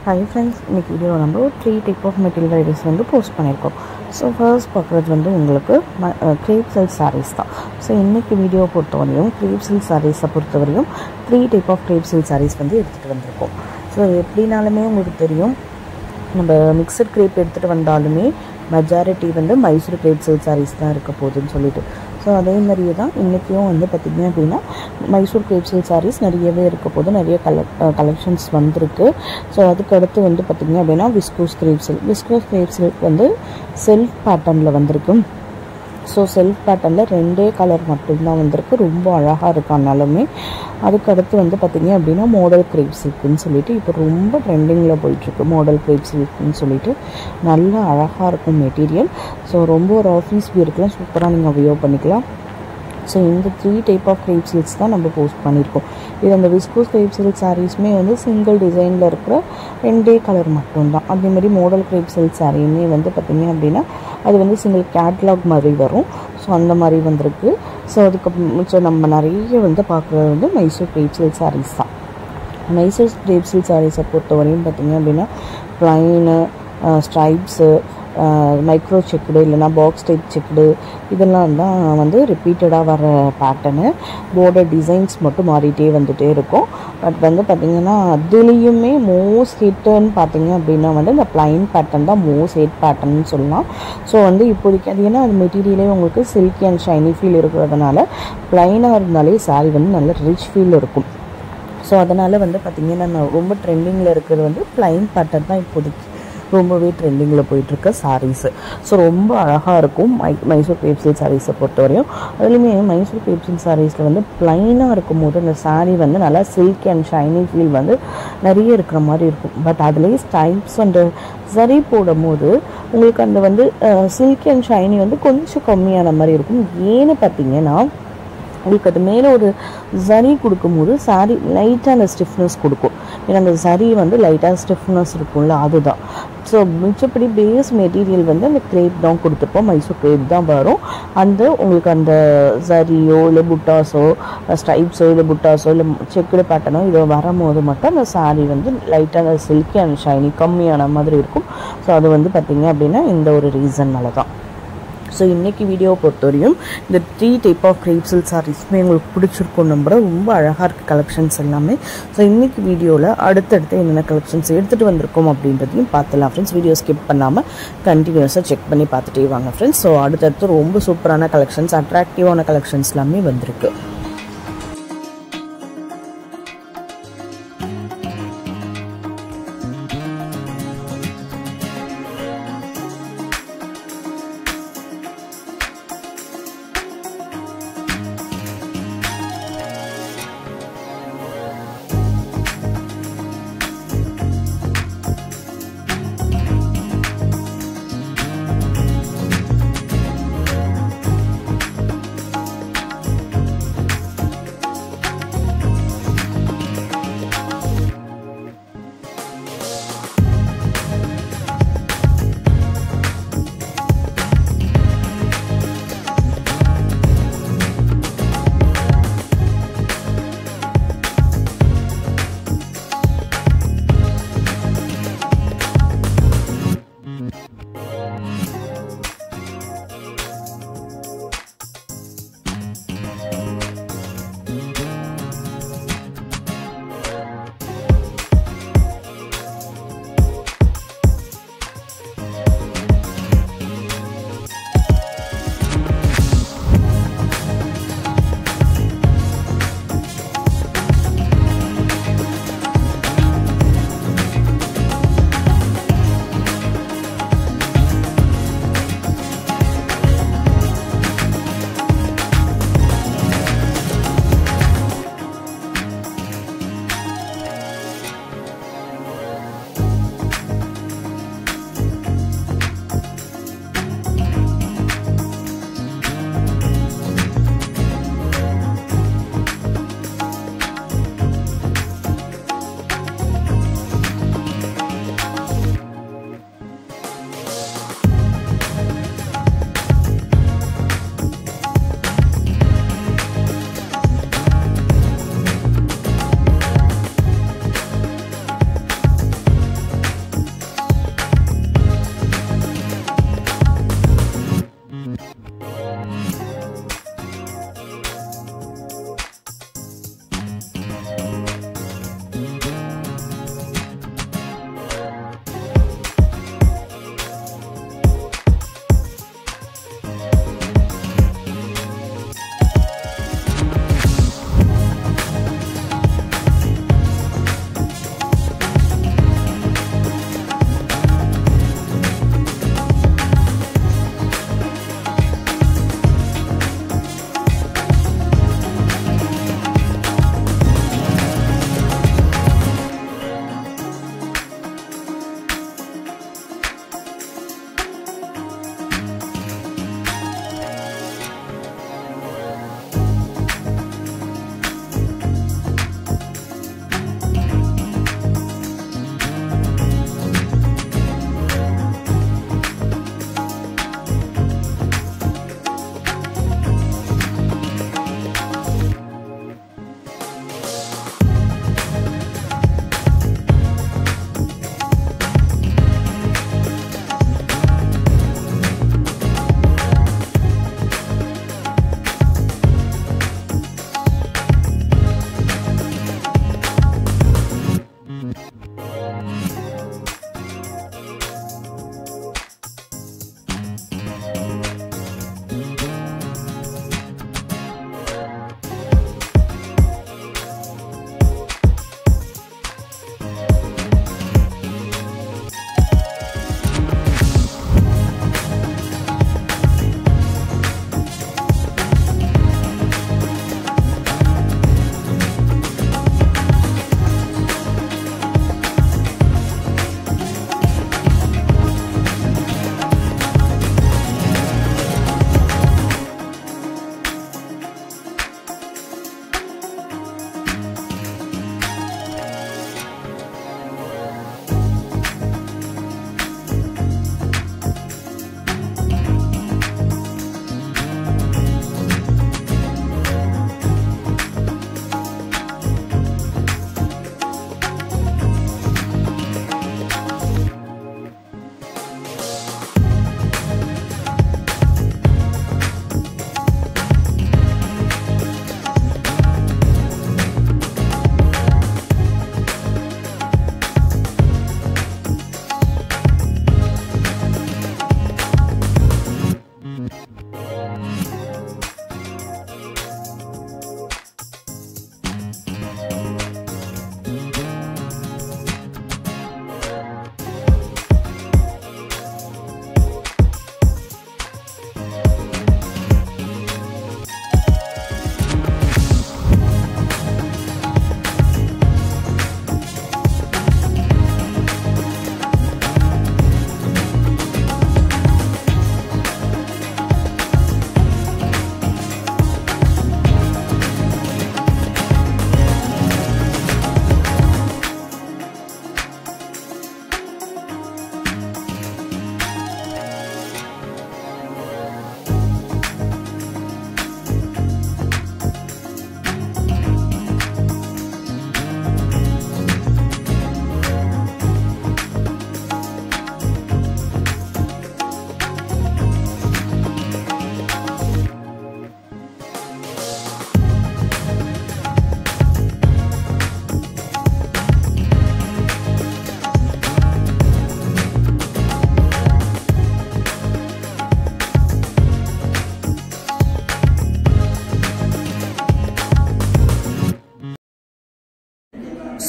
Hi friends, இன்னைக்கு video நம்ம 3 type of material ideas வந்து போஸ்ட் பண்ணியிருக்கோம். ஸோ ஃபர்ஸ்ட் பார்க்குறது வந்து உங்களுக்கு க்ரேப் சில்க் சாரீஸ் தான். ஸோ இன்றைக்கி வீடியோ பொறுத்தவரையும் க்ரேப் சில்க் சாரீஸை பொறுத்தவரையும் 3 type of crepe silk saris வந்து எடுத்துகிட்டு வந்திருக்கோம். ஸோ எப்படினாலுமே உங்களுக்கு தெரியும், நம்ம மிக்சட் க்ரேப் எடுத்துகிட்டு வந்தாலுமே மெஜாரிட்டி வந்து மைசூர் க்ரேப் சில்க் சாரீஸ் தான் இருக்க போகுதுன்னு சொல்லிட்டு, ஸோ அதே மாதிரியே தான் இன்றைக்கும் வந்து பார்த்திங்க அப்படின்னா மைசூர் க்ரேப் சில்க் சாரீஸ் நிறையவே இருக்க போது, நிறைய கலெக்ஷன்ஸ் வந்திருக்கு. ஸோ அதுக்கடுத்து வந்து பார்த்திங்க அப்படின்னா விஸ்கோஸ் க்ரேப் சில்க் வந்து செல்ஃப் பேட்டர்னில் வந்திருக்கு. ஸோ செல்ஃப் பேட்டர்னில் 2 கலர் மட்டும்தான் வந்திருக்கு, ரொம்ப அழகாக இருக்கானாலுமே. அதுக்கடுத்து வந்து பார்த்திங்க அப்படின்னா மாடல் க்ரேப் சில்க்குன்னு சொல்லிட்டு இப்போ ரொம்ப ட்ரெண்டிங்கில் போயிட்டுருக்கு. மாடல் க்ரேப் சில்க்குன்னு சொல்லிட்டு நல்லா அழகாக இருக்கும் மெட்டீரியல். ஸோ ரொம்ப ஒரு ஆஃபீஸ் வியருக்குலாம் சூப்பராக நீங்கள் வியோ பண்ணிக்கலாம். ஸோ இந்த 3 டைப் ஆஃப் க்ரேப் சில்க்ஸ் தான் நம்ம போஸ்ட் பண்ணியிருக்கோம். இது அந்த விஸ்கோஸ் க்ரேப் சில்க் சாரீஸுமே வந்து சிங்கிள் டிசைனில் இருக்கிற 2 கலர் மட்டும்தான். அதேமாதிரி மாடல் க்ரேப் சில்க் சாரியுமே வந்து பார்த்திங்க அப்படின்னா அது வந்து சிங்கிள் கேட்லாக் மாதிரி வரும். ஸோ அந்த மாதிரி வந்திருக்கு. ஸோ அதுக்கு நம்ம நிறைய வந்து பார்க்குறது வந்து மைசூர் க்ரேப் சில்க் சாரீஸ் தான். மைசூர் க்ரேப் சில்க் சாரீஸை பொறுத்தவரையும் பார்த்திங்க அப்படின்னா ப்ளைனு, ஸ்ட்ரைப்ஸு, மைக்ரோ செக்குடு இல்லைனா பாக்ஸ் டைப் செக்குடு இதெல்லாம் தான் வந்து ரிப்பீட்டடாக வர பேட்டர்னு. போர்டர் டிசைன்ஸ் மட்டும் மாறிட்டே வந்துகிட்டே இருக்கும். பட் வந்து பார்த்திங்கன்னா அதுலேயுமே மோஸ்ட் ஹிட்டுன்னு பார்த்திங்க அப்படின்னா வந்து இந்த ப்ளைன் பேட்டர்ன் தான் மோஸ்ட் ஹிட் பேட்டர்ன்னு சொல்லலாம். ஸோ வந்து இப்போதைக்கு அது ஏன்னா அது மெட்டீரியலே உங்களுக்கு சில்கி அண்ட் ஷைனி ஃபீல் இருக்கிறதுனால ப்ளைனாக இருந்தாலே சாரீ வந்து நல்ல ரிச் ஃபீல் இருக்கும். ஸோ அதனால் வந்து பார்த்திங்கன்னா ரொம்ப ட்ரெண்டிங்கில் இருக்கிறது வந்து ப்ளைன் பேட்டர்ன் தான் இப்போதைக்கு ரொம்பவே ட்ரெண்டிங்கில் போயிட்டுருக்க சாரீஸு. ஸோ ரொம்ப அழகாக இருக்கும் மைசூர் க்ரேப் சில்க் சாரீஸை பொறுத்தவரையும். அதுலேயுமே மைசூர் க்ரேப் சில்க் சாரீஸில் வந்து ப்ளைனாக இருக்கும் போது அந்த சாரீ வந்து நல்லா சில்க் அண்ட் ஷைனி ஃபீல் வந்து நிறைய இருக்கிற மாதிரி இருக்கும். பட் அதுலேயே ஸ்டைப்ஸ் அண்ட் சரி போடும் போது உங்களுக்கு அந்த வந்து சில்க் அண்ட் ஷைனி வந்து கொஞ்சம் கம்மியான மாதிரி இருக்கும். ஏன்னு பார்த்தீங்கன்னா உங்களுக்கு அது மேலே ஒரு சரி கொடுக்கும்போது சாரீ லைட்டாக அந்த ஸ்டிஃப்னஸ் கொடுக்கும். ஏன்னா அந்த சரி வந்து லைட்டாக ஸ்டிஃப்னஸ் இருக்கும்ல, அதுதான். ஸோ மிச்சப்படி பேஸ் மெட்டீரியல் வந்து அந்த க்ரேப் தான் கொடுத்துருப்போம், மைசூர் க்ரேப் தான் வரும். அந்த உங்களுக்கு அந்த சரியோ இல்லை புட்டாஸோ ஸ்ட்ரைப்ஸோ இல்லை புட்டாஸோ இல்லை செக்குடு பேட்டர்னோ இதோ வரும்போது மட்டும் அந்த சாரீ வந்து லைட்டாக அந்த சில்கி அண்ட் ஷைனி கம்மியான மாதிரி இருக்கும். ஸோ அது வந்து பார்த்திங்க அப்படின்னா இந்த ஒரு ரீசன்னால தான். ஸோ இன்றைக்கி வீடியோவை பொறுத்தவரையும் இந்த 3 டைப் ஆஃப் க்ரேப் சில்க் சாரீஸுமே உங்களுக்கு பிடிச்சிருக்கும். நம்புற ரொம்ப அழகாக இருக்குது கலெக்ஷன்ஸ் எல்லாமே. ஸோ இன்றைக்கி வீடியோவில் அடுத்தடுத்து என்னென்ன கலெக்ஷன்ஸ் எடுத்துகிட்டு வந்திருக்கோம் அப்படின்றதையும் பார்த்துலாம் ஃப்ரெண்ட்ஸ். வீடியோ ஸ்கிப் பண்ணாமல் கண்டினியூஸாக செக் பண்ணி பார்த்துட்டே வாங்க ஃப்ரெண்ட்ஸ். ஸோ அடுத்தடுத்து ரொம்ப சூப்பரான கலெக்ஷன்ஸ், அட்ராக்டிவான கலெக்ஷன்ஸ் எல்லாமே வந்திருக்கு.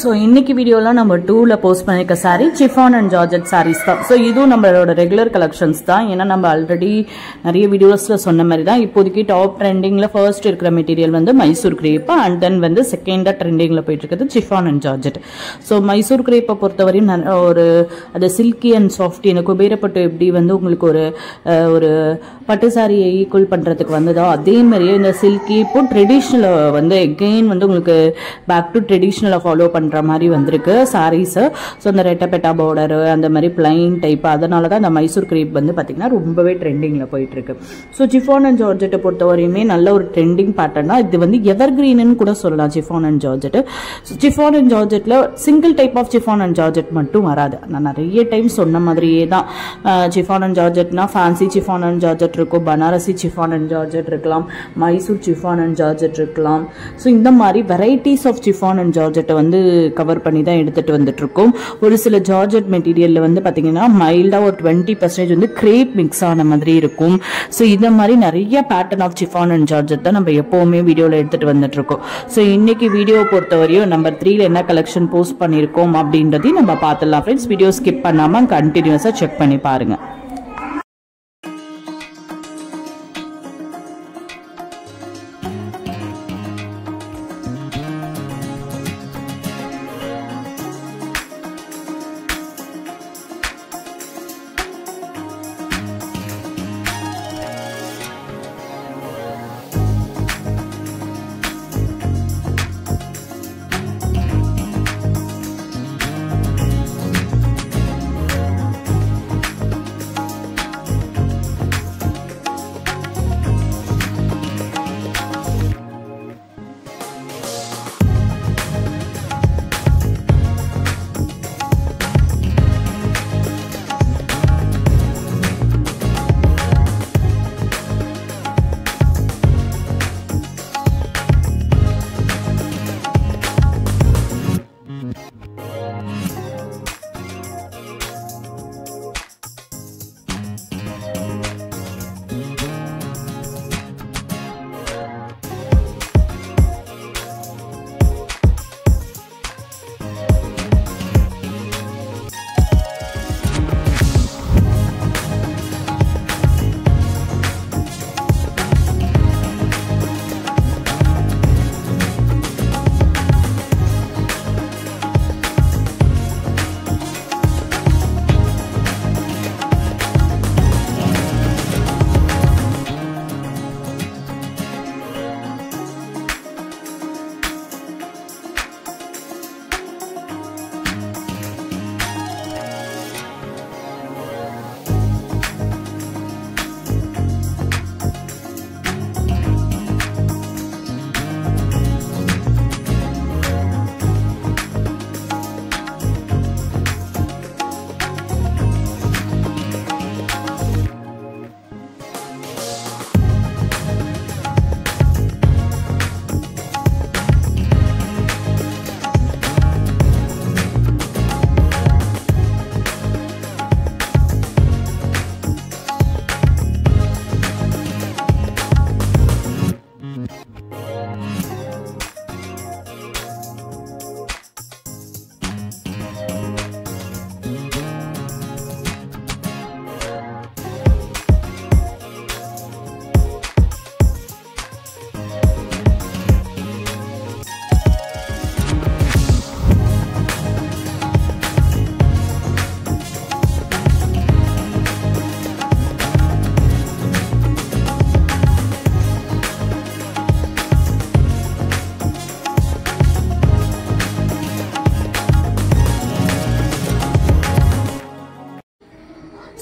ஸோ இன்னைக்கு வீடியோவில் நம்ம 2ல போஸ்ட் பண்ணியிருக்க sari chiffon and georgette saris தான். ஸோ இதுவும் நம்மளோட ரெகுலர் கலெக்ஷன்ஸ் தான். ஏன்னா நம்ம ஆல்ரெடி நிறைய வீடியோஸில் சொன்ன மாதிரி தான் இப்போதைக்கு டாப் ட்ரெண்டிங்கில் ஃபர்ஸ்ட் இருக்கிற மெட்டீரியல் வந்து மைசூர் கிரேப் அண்ட் தென் வந்து செகண்டாக ட்ரெண்டிங்கில் போயிட்டு இருக்கிறது chiffon and georgette. So Mysore கிரேப்பை பொறுத்தவரையும் ஒரு அது சில்கி அண்ட் சாஃப்டி இந்த குபேரப்பட்டு எப்படி வந்து உங்களுக்கு ஒரு பட்டு சாரியை ஈக்குவல் பண்ணுறதுக்கு வந்ததோ அதே மாதிரியே இந்த சில்கி இப்போ ட்ரெடிஷ்னலை வந்து எகெயின் வந்து உங்களுக்கு பேக் டு ட்ரெடிஷ்னலை ஃபாலோ பண்ணுற மாதிரி வந்திருக்கு சாரீஸு. ஸோ அந்த ரெட்டப்பெட்டா பார்டரு அந்த மாதிரி பிளைன் டைப், அதனால தான் இந்த மைசூர் கிரேப் வந்து பார்த்திங்கன்னா ரொம்பவே ட்ரெண்டிங்கில் போயிட்டுருக்கு. ஸோ சிஃபான் அண்ட் ஜார்ஜெட்டை பொறுத்தவரையுமே நல்ல ஒரு ட்ரெண்டிங் பேட்டர்ன் தான். இது வந்து எவர் கிரீன்னு கூட சொல்லலாம் chiffon and georgette. So chiffon and ஜார்ஜெட்டில் single type of chiffon and georgette மட்டும் வராது. நான் நிறைய டைம் சொன்ன மாதிரியே தான் சிஃபான் அண்ட் ஜார்ஜெட்னா ஃபேன்சி சிஃபான் அண்ட் ஜார்ஜெட் இருக்கும், பனாரசி சிஃபான் அண்ட் ஜார்ஜெட் இருக்கலாம், மைசூர் சிஃபான் அண்ட் ஜார்ஜெட் இருக்கலாம். ஸோ இந்த மாதிரி வெரைட்டிஸ் ஆஃப் சிஃபான் அண்ட் ஜார்ஜெட்டை வந்து கவர் பண்ணி தான் எடுத்துகிட்டு வந்துட்டுருக்கோம். ஒரு சில ஜார்ஜெட் மெட்டீரியலில் வந்து பார்த்திங்கன்னா மைல்டாக ஒரு 20% வந்து கிரேப் மிக்ஸ் ஆன மாதிரி இருக்கும். ஸோ இந்த மாதிரி நிறைய pattern of chiffon and georgette தான் நம்ம எப்போவுமே வீடியோவில் எடுத்துகிட்டு வந்துட்டுருக்கோம். ஸோ இன்னைக்கு வீடியோ பொறுத்தவரையும் நம்பர் 3ல என்ன கலெக்ஷன் போஸ்ட் பண்ணியிருக்கோம் அப்படின்றதையும் நம்ம பார்த்துடலாம் ஃப்ரெண்ட்ஸ். வீடியோ ஸ்கிப் பண்ணாமல் கண்டினியூஸாக செக் பண்ணி பாருங்கள்.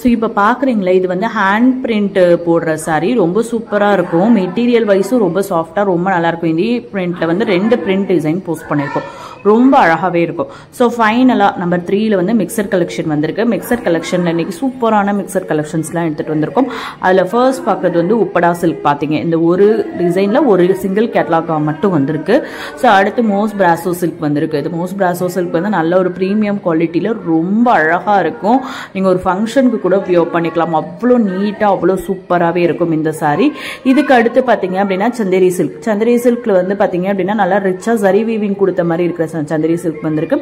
ஸோ இப்போ பார்க்குறீங்களா, இது வந்து ஹேண்ட் பிரிண்ட் போடுற சாரீ ரொம்ப சூப்பராக இருக்கும். மெட்டீரியல் வைஸும் ரொம்ப சாஃப்டாக ரொம்ப நல்லாயிருக்கும். இந்த பிரிண்ட்டில் வந்து 2 பிரிண்ட் டிசைன் போஸ்ட் பண்ணியிருக்கோம். ரொம்ப அழகாகவே இருக்கும். ஸோ ஃபைனலாக நம்பர் 3ல வந்து மிக்சர் கலெக்ஷன் வந்திருக்கு. மிக்சர் கலெக்ஷனில் இன்றைக்கி சூப்பரான மிக்சர் கலெக்ஷன்ஸ்லாம் எடுத்துகிட்டு வந்திருக்கோம். அதில் ஃபர்ஸ்ட் பார்க்குறது வந்து உப்படா சில்க். பார்த்தீங்க, இந்த ஒரு டிசைனில் ஒரு சிங்கிள் கேட்லாக் மட்டும் வந்திருக்கு. ஸோ அடுத்து மோஸ் பிராசோ சில்க் வந்திருக்கு. இது மோஸ் பிராசோ சில்க் வந்து நல்ல ஒரு ப்ரீமியம் குவாலிட்டியில் ரொம்ப அழகாக இருக்கும். நீங்கள் ஒரு ஃபங்க்ஷனுக்கு கூட வியர் பண்ணிக்கலாம். அவ்வளோ நீட்டாக அவ்வளோ சூப்பராகவே இருக்கும் இந்த சாரீ. இதுக்கு அடுத்து பார்த்தீங்க அப்படின்னா சந்தேரி சில்க். சந்தேரி சில்கில் வந்து பார்த்தீங்க அப்படின்னா நல்லா ரிச்சாக சரி வீவிங் கொடுத்த மாதிரி இருக்கிற சந்தேரி சில்க் வந்திருக்கு.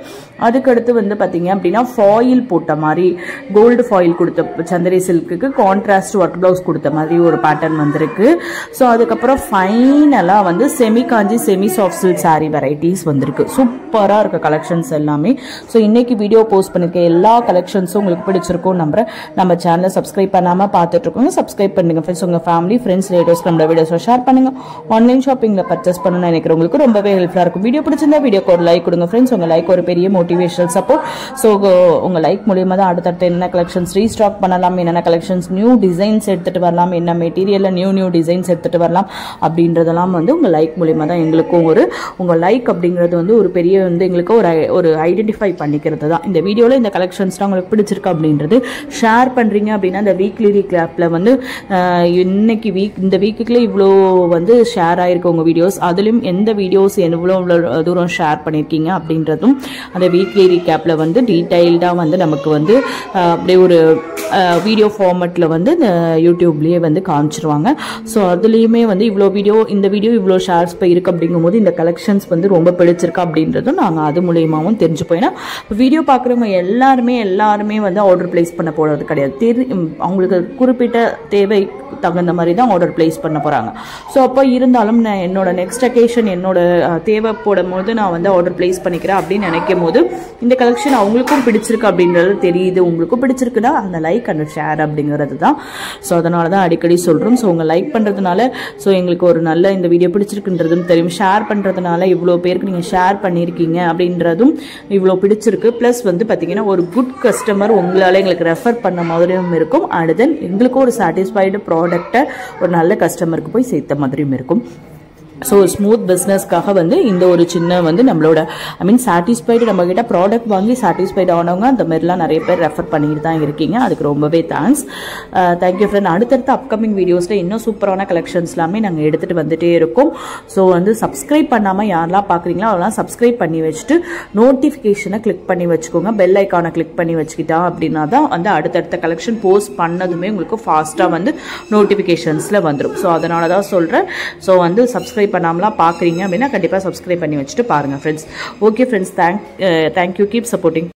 அதுக்கு அடுத்து வந்து பாத்தீங்க அப்படின்னா ஃபாயில் போட்ட மாதிரி கோல்டு ஃபாயில் கொடுத்த சந்தேரி சில்க்குக்கு கான்ட்ராஸ்ட் ஒர்க் பிளவுஸ் கொடுத்த மாதிரி ஒரு பேட்டர்ன் வந்திருக்கு. ஸோ அதுக்கப்புறம் ஃபைனலா வந்து semi Kanchi semi soft silk sari varieties வந்திருக்கு. சூப்பரா இருக்க கலெக்ஷன்ஸ் எல்லாமே. ஸோ இன்னைக்கு வீடியோ போஸ்ட் பண்ணிருக்க எல்லா கலெக்ஷன்ஸும் உங்களுக்கு பிடிச்சிருக்கும் நம்புறேன். நம்ம சேனலை சப்ஸ்கிரைப் பண்ணாம பார்த்துட்டு இருக்கோங்க, சப்ஸ்கிரைப் பண்ணுங்க ஃப்ரெண்ட்ஸ். உங்க ஃபேமிலி ஃப்ரெண்ட்ஸ் ரிலேட்டிவ்ஸ் நம்ம வீடியோஸை ஷேர் பண்ணுங்க. ஆன்லைன் ஷாப்பிங்ல பர்ச்சேஸ் பண்ணணும்னு நினைக்கிறவங்களுக்கு ரொம்பவே ஹெல்ப்ஃபுல்லா இருக்கும். வீடியோ பிடிச்சிருந்தா வீடியோக்கு ஒரு லைக் கொடுங்க ஃப்ரெண்ட்ஸ். உங்க லைக் ஒரு பெரிய மோட்டிவேஷனல் சப்போர்ட். ஸோ உங்க லைக் மூலியமா தான் அடுத்தடுத்து என்ன கலெக்ஷன்ஸ் ரீஸ்டாக் பண்ணலாம், என்னென்ன கலெக்ஷன்ஸ் நியூ டிசைன்ஸ் எடுத்துட்டு வரலாம், என்ன மெட்டீரியல்ல நியூ டிசைன்ஸ் எடுத்துட்டு வரலாம் அப்படின்றதெல்லாம் வந்து உங்க லைக் மூலியமா தான் எங்களுக்கும் உங்க லைக் அப்படிங்கிறது வந்து ஒரு பெரிய வந்து எங்களுக்கு ஒரு ஐடென்டிஃபை பண்ணிக்கிறது தான். இந்த வீடியோல இந்த கலெக்ஷன்ஸ் தான் உங்களுக்கு பிடிச்சிருக்கு அப்படின்றது ஷேர் பண்றீங்க அப்படின்னா இந்த வீக்லி ரீகேப்ல வந்து இன்னைக்கு இந்த வீக்குல இவ்வளோ வந்து ஷேர் ஆயிருக்கு உங்க வீடியோஸ், அதுலயும் எந்த வீடியோஸ் எவ்வளோ தூரம் ஷேர் பண்ணிருக்கீங்க அப்படின்றதும் அந்த வீக்லி ரீகேப்ல வந்து டீடைல்டா வந்து நமக்கு வந்து அப்படியே ஒரு வீடியோ ஃபார்மேட்ல வந்து யூடியூப்லயே வந்து காமிச்சிருவாங்க. ஸோ அதுலயுமே வந்து இந்த வீடியோ இவ்வளோ ஷேர்ஸ் போய் இருக்கு அப்படிங்கும்போது இந்த கலெக்ஷன்ஸ் வந்து ரொம்ப பிடிச்சிருக்கு அப்படின்றதும் நாங்கள் அது மூலியமாகவும் தெரிஞ்சு போயினா வீடியோ பார்க்குறவங்க எல்லாருமே வந்து ஆர்டர் பிளேஸ் பண்ண போறது கிடையாது. அவங்களுக்கு குறிப்பிட்ட தேவை தகுந்த மாதிரி தான் ஆர்டர் பிளேஸ் பண்ண போறாங்க. ஸோ அப்போ இருந்தாலும் நான் என்னோட நெக்ஸ்ட் அக்கேஷன் என்னோட தேவைப்படும் போது நான் வந்து ஆர்டர் பிளேஸ் பண்ணிக்கிறேன் அப்படின்னு நினைக்கும் போது இந்த கலெக்ஷன் அவங்களுக்கும் பிடிச்சிருக்கு அப்படின்றது தெரியுது. உங்களுக்கும் பிடிச்சிருக்குன்னா அந்த லைக் அண்ட் ஷேர் அப்படிங்கிறது தான். ஸோ அதனால தான் அடிக்கடி சொல்றோம். ஸோ உங்க லைக் பண்றதுனால ஸோ எங்களுக்கு ஒரு நல்ல இந்த வீடியோ பிடிச்சிருக்குன்றதும் தெரியும். ஷேர் பண்றதுனால இவ்வளோ பேருக்கு நீங்க ஷேர் பண்ணியிருக்கீங்க அப்படின்றதும் இவ்வளோ பிடிச்சிருக்கு. பிளஸ் வந்து பார்த்தீங்கன்னா ஒரு குட் கஸ்டமர் உங்களால எங்களுக்கு ரெஃபர் பண்ண மாதிரியும் இருக்கும். அண்ட் தென் எங்களுக்கும் ஒரு சாட்டிஸ்ஃபைடு ப்ராடக்டை ஒரு நல்ல கஸ்டமருக்கு போய் சேர்த்த மாதிரியும் இருக்கும். ஸோ ஸ்மூத் பிஸ்னஸ்க்காக வந்து இந்த ஒரு சின்ன வந்து நம்மளோட சாட்டிஸ்ஃபைடு நம்ம கிட்ட ப்ராடக்ட் வாங்கி சாட்டிஸ்ஃபைட் ஆனவங்க அந்த மாதிரிலாம் நிறைய பேர் ரெஃபர் பண்ணிட்டு தான் இருக்கீங்க. அதுக்கு ரொம்பவே தேங்க்ஸ். Thank you friend. அடுத்தடுத்த அப்கமிங் வீடியோஸில் இன்னும் சூப்பரான கலெக்ஷன்ஸ் எல்லாமே நாங்கள் எடுத்துகிட்டு வந்துட்டே இருக்கோம். ஸோ வந்து சப்ஸ்கிரைப் பண்ணாமல் யாரெல்லாம் பார்க்குறீங்களோ அதெல்லாம் சப்ஸ்கிரைப் பண்ணி வச்சுட்டு நோட்டிஃபிகேஷனை கிளிக் பண்ணி வச்சுக்கோங்க. பெல் ஐக்கானை கிளிக் பண்ணி வச்சுக்கிட்டா அப்படின்னா தான் வந்து அடுத்தடுத்த கலெக்ஷன் போஸ்ட் பண்ணதுமே உங்களுக்கு ஃபாஸ்ட்டாக வந்து நோட்டிஃபிகேஷன்ஸில் வந்துடும். ஸோ அதனால தான் சொல்கிறேன். ஸோ வந்து சப்ஸ்கிரைப் பண்ணாமலாம் பார்க்குறீங்க அப்படின்னா கண்டிப்பாக சப்ஸ்கிரைப் பண்ணி வச்சுட்டு பாருங்கள் friends. Okay friends, thank you. Keep supporting.